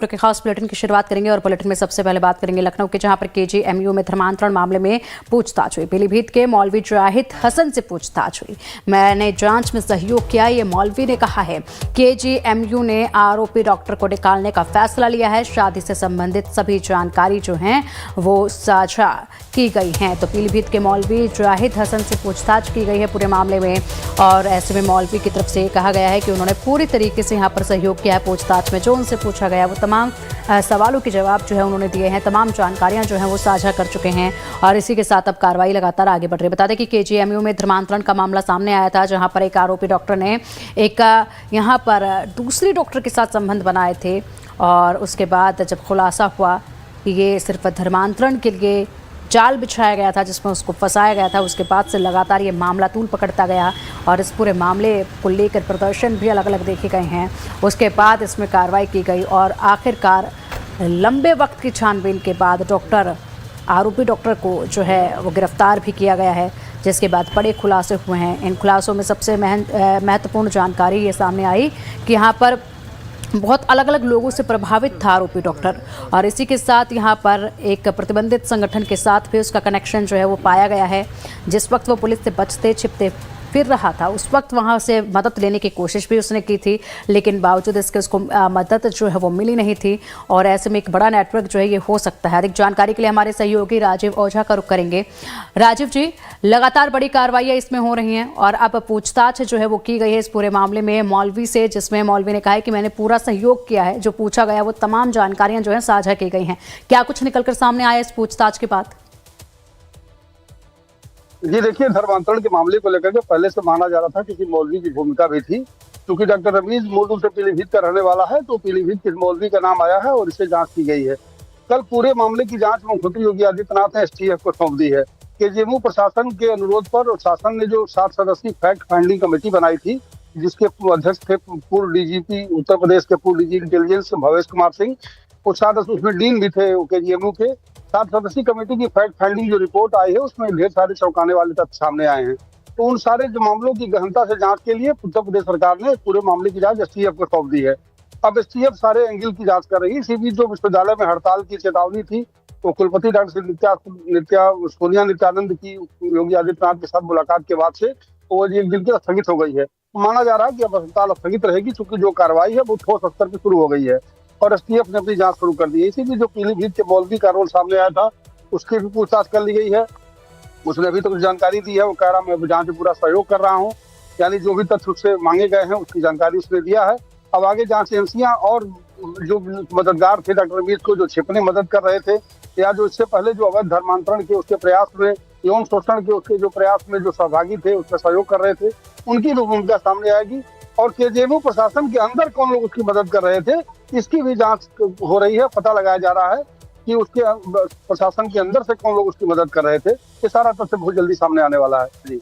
के खास बुलेटिन की शुरुआत करेंगे और बुलेटिन में सबसे पहले बात करेंगे लखनऊ के, जहां पर केजीएमयू में धर्मांतरण मामले में पूछताछ हुई। पीलीभीत के मौलवी जाहिद हसन से पूछताछ हुई। मैंने जांच में सहयोग किया, ये मौलवी ने कहा है। केजीएमयू ने आरोपी डॉक्टर को निकालने का फैसला लिया है। शादी से संबंधित सभी जानकारी जो हैं वो साझा की गई हैं। तो पीलीभीत के मौलवी जाहिद हसन से पूछताछ की गई है पूरे मामले में, और ऐसे में मौलवी की तरफ से कहा गया है कि उन्होंने पूरी तरीके से यहाँ पर सहयोग किया है। पूछताछ में जो उनसे पूछा गया वो तमाम सवालों के जवाब जो है उन्होंने दिए हैं, तमाम जानकारियां जो हैं वो साझा कर चुके हैं, और इसी के साथ अब कार्रवाई लगातार आगे बढ़ रही है। बता दें कि केजीएमयू में धर्मांतरण का मामला सामने आया था, जहां पर एक आरोपी डॉक्टर ने एक यहां पर दूसरी डॉक्टर के साथ संबंध बनाए थे, और उसके बाद जब खुलासा हुआ कि ये सिर्फ धर्मांतरण के लिए जाल बिछाया गया था, जिसमें उसको फंसाया गया था, उसके बाद से लगातार ये मामला तूल पकड़ता गया, और इस पूरे मामले को लेकर प्रदर्शन भी अलग अलग देखे गए हैं। उसके बाद इसमें कार्रवाई की गई, और आखिरकार लंबे वक्त की छानबीन के बाद आरोपी डॉक्टर को जो है वो गिरफ्तार भी किया गया है, जिसके बाद बड़े खुलासे हुए हैं। इन खुलासों में सबसे महत्वपूर्ण जानकारी ये सामने आई कि यहाँ पर बहुत अलग अलग लोगों से प्रभावित था आरोपी डॉक्टर, और इसी के साथ यहाँ पर एक प्रतिबंधित संगठन के साथ भी उसका कनेक्शन जो है वो पाया गया है। जिस वक्त वो पुलिस से बचते छिपते फिर रहा था, उस वक्त वहाँ से मदद लेने की कोशिश भी उसने की थी, लेकिन बावजूद इसके उसको मदद जो है वो मिली नहीं थी, और ऐसे में एक बड़ा नेटवर्क जो है ये हो सकता है। अधिक जानकारी के लिए हमारे सहयोगी राजीव ओझा का रुख करेंगे। राजीव जी, लगातार बड़ी कार्रवाइयाँ इसमें हो रही हैं, और अब पूछताछ जो है वो की गई है इस पूरे मामले में मौलवी से, जिसमें मौलवी ने कहा है कि मैंने पूरा सहयोग किया है, जो पूछा गया वो तमाम जानकारियाँ जो है साझा की गई हैं। क्या कुछ निकलकर सामने आया इस पूछताछ के बाद? जी देखिए, धर्मांतरण के मामले को लेकर के पहले से माना जा रहा था कि मौलवी की भूमिका भी थी, क्योंकि डॉक्टर रमीज मूल रूप से पीलीभीत का रहने वाला है, तो पीलीभीत के मौलवी का नाम आया है और इससे जांच की गई है। कल पूरे मामले की जांच मुख्यमंत्री योगी आदित्यनाथ ने एसटीएफ को सौंप दी है। केजीएमयू प्रशासन के अनुरोध पर शासन ने जो 7 सदस्यीय फैक्ट फाइंडिंग कमेटी बनाई थी, जिसके अध्यक्ष थे पूर्व डीजीपी उत्तर प्रदेश के पूर्व डीजी इंटेलिजेंस भवेश कुमार सिंह, और 7 उसमें डीन भी थे केजीएमयू के। 7 सदस्यीय कमेटी की फैक्ट फाइंडिंग जो रिपोर्ट आई है उसमें ढेर सारे चौंकाने वाले तथ्य सामने आए हैं। तो उन सारे जो मामलों की गहनता से जांच के लिए उत्तर प्रदेश सरकार ने पूरे मामले की जांच एसटीएफ को सौंप दी है। अब एसटीएफ सारे एंगल की जांच कर रही है। इसी बीच जो विश्वविद्यालय में हड़ताल की चेतावनी थी, तो कुलपति डॉक्टर सोनिया नित्यानंद की योगी आदित्यनाथ के साथ मुलाकात के बाद से वो एक दिन की स्थगित हो गई है। माना जा रहा है कि अब हड़ताल स्थगित रहेगी, चूंकि जो कार्रवाई है वो ठोस स्तर पर शुरू हो गई है, और एसटीएफ ने अपनी जांच शुरू कर दी है। इसी बीच जो पीलीभीत के मौलवी का रोल सामने आया था, उसकी भी पूछताछ कर ली गई है। उसने अभी तक कुछ जानकारी दी है, वो कह रहा मैं जांच में पूरा सहयोग कर रहा हूँ, यानी जो भी तथ्य उससे मांगे गए हैं उसकी जानकारी उसने दिया है। अब आगे जांच एजेंसियां और जो मददगार थे डॉक्टर रमीज को, जो छिपने मदद कर रहे थे, या जो इससे पहले जो अवैध धर्मांतरण के उसके प्रयास में, यौन शोषण के उसके जो प्रयास में जो सहभागी थे, उसमें सहयोग कर रहे थे, उनकी भी भूमिका सामने आएगी। और केजीएमयू प्रशासन के अंदर कौन लोग उसकी मदद कर रहे थे, इसकी भी जांच हो रही है। पता लगाया जा रहा है कि उसके प्रशासन के अंदर से कौन लोग उसकी मदद कर रहे थे। ये सारा तथ्य बहुत जल्दी सामने आने वाला है। जी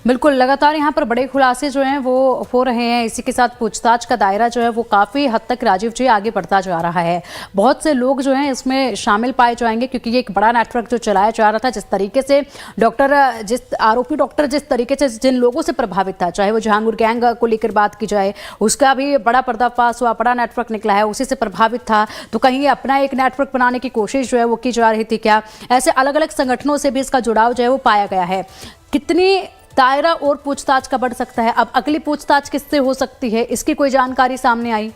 बिल्कुल, लगातार यहाँ पर बड़े खुलासे जो हैं वो हो रहे हैं। इसी के साथ पूछताछ का दायरा जो है वो काफ़ी हद तक राजीव जी आगे बढ़ता जा रहा है। बहुत से लोग जो हैं इसमें शामिल पाए जाएंगे, क्योंकि ये एक बड़ा नेटवर्क जो चलाया जा रहा था। जिस तरीके से आरोपी डॉक्टर जिस तरीके से जिन लोगों से प्रभावित था, चाहे वो जहांगीर गैंग को लेकर बात की जाए, उसका भी बड़ा पर्दाफाश हुआ, बड़ा नेटवर्क निकला है, उसी से प्रभावित था। तो कहीं अपना एक नेटवर्क बनाने की कोशिश जो है वो की जा रही थी क्या? ऐसे अलग अलग संगठनों से भी इसका जुड़ाव जो है वो पाया गया है। कितनी दायरा और पूछताछ का बढ़ सकता है? अब अगली पूछताछ किससे हो सकती है, इसकी कोई जानकारी सामने आई?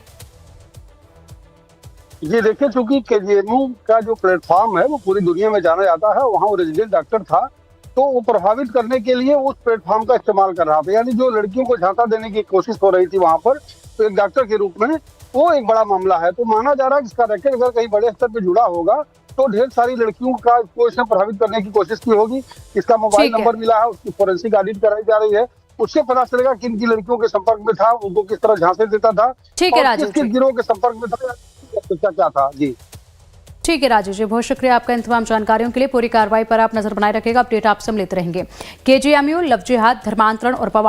ये देखिए, चूंकि केजीएमयू का जो प्लेटफॉर्म है वो पूरी दुनिया में जाना जाता है, वहाँ वो रेजिडेंट डॉक्टर था, तो वो प्रभावित करने के लिए उस प्लेटफॉर्म का इस्तेमाल कर रहा था। यानी जो लड़कियों को झांसा देने की कोशिश हो रही थी वहां पर, तो एक डॉक्टर के रूप में वो एक बड़ा मामला है। तो माना जा रहा है कि इसका रैकेट अगर कहीं बड़े स्तर पर जुड़ा होगा, तो ढेर सारी लड़कियों को इसमें प्रभावित करने की कोशिश की होगी। इसका मोबाइल नंबर मिला है, उसकी फोरेंसिक ऑडिट कराई जा रही है, उससे पता चलेगा किन की लड़कियों के संपर्क में था, उनको किस तरह झांसे देता था, और किस गिरोह के संपर्क में था, क्या था। जी ठीक है राजीव जी, बहुत शुक्रिया आपका इन तमाम जानकारियों के लिए। पूरी कार्रवाई पर आप नजर बनाए रखिएगा, अपडेट आपसे हम लेते रहेंगे। केजीएमयू, लव जिहाद, धर्मांतरण और बवाल